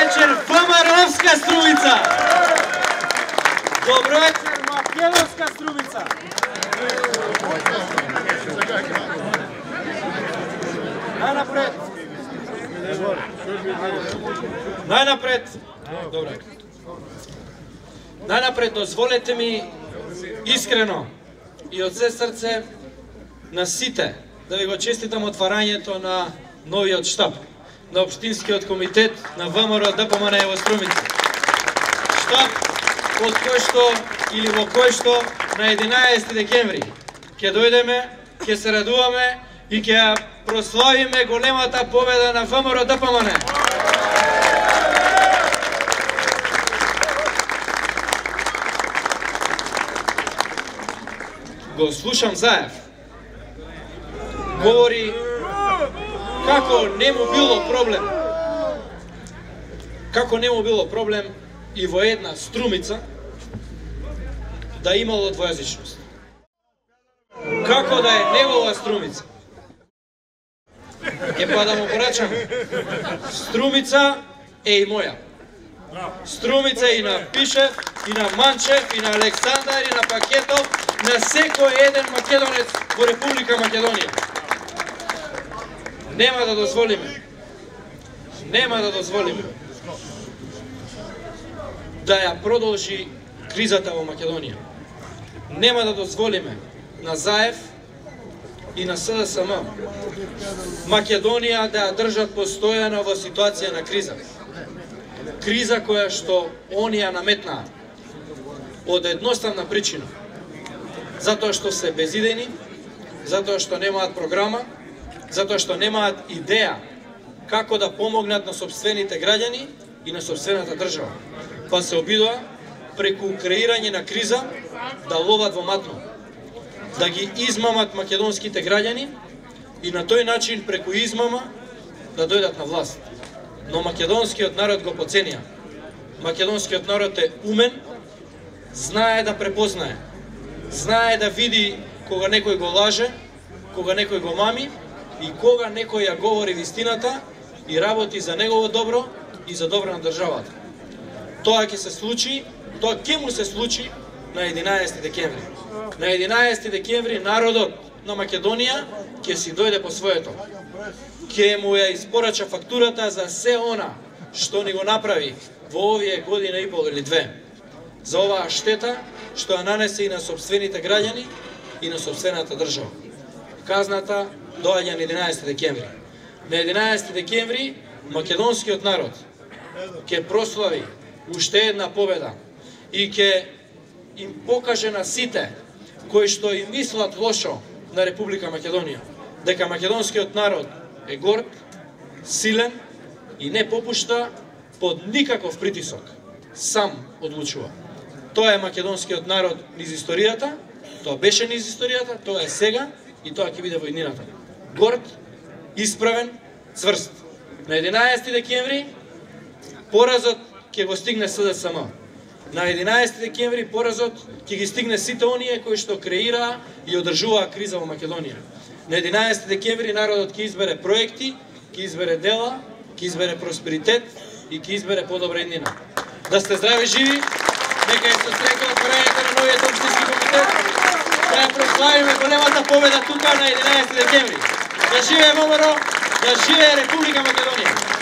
вечер, ВМРО-вска Струмица! Добро вечер, Македонска Струмица! Најнапред дозволете ми искрено и од се срце на сите да ви го честитам отварањето на новиот штаб, на Општинскиот комитет на ВМРО ДПМН во Струмица. Штаб од кој што или во кој што на 11 декември ќе дојдеме, ќе се радуваме и ќе прославиме големата победа на ВМРО ДПМН. Го слушам Заев. Говори како не му било проблем. Како не му било проблем и во една Струмица да имало двојазичност. Како да е негова Струмица. Па да му порачам. Струмица е и моја. Струмица и на Пишев, и на Манчев, и на Александар, и на Пакетов, на секој еден македонец во Република Македонија. Нема да дозволиме да ја продолжи кризата во Македонија. Нема да дозволиме на Заев и на СДСМ Македонија да ја држат постојано во ситуација на криза. Криза која што они ја наметнаа од едноставна причина. Затоа што се безидени, затоа што немаат програма, затоа што немаат идеја како да помогнат на сопствените граѓани и на сопствената држава. Па се обидоа преку креирање на криза да ловат во матно, да ги измамат македонските граѓани и на тој начин преку измама да дојдат на власт. Но македонскиот народ го поценија. Македонскиот народ е умен, знае да препознае, знае да види кога некој го лаже, кога некој го мами и кога некој ја говори вистината и работи за негово добро и за добро на државата. Тоа ќе се случи, тоа ќе му се случи на 11 декември. На 11 декември народот на Македонија ќе си дојде по своето. Ќе му ја испорача фактурата за се она што ни го направи во овие година и пол или две. За оваа штета што ја нанесе и на сопствените граѓани и на сопствената држава. Казната доаѓа на 11 декември. На 11 декември македонскиот народ ќе прослави уште една победа и ќе им покаже на сите кои што им мислат лошо на Република Македонија дека македонскиот народ е горд, силен и не попушта под никаков притисок. Сам одлучува. Тоа е македонскиот народ низ историјата, тоа беше низ историјата, тоа е сега и тоа ќе биде во иднината. Горд, исправен, цврст. На 11 декември поразот ќе го стигне СДСМ. На 11 декември поразот ќе ги стигне сите оние кои што креираа и одржуваа криза во Македонија. На 11 декември народот ќе избере проекти, ќе избере дела, ќе избере просперитет и ќе избере подобра иднина. Да сте здрави живи, нека се среќа отварањето на новиот општински комитет, да ја прославиме големата победа тука на 11 декември. Да живее ВМРО, да живее Република Македонија.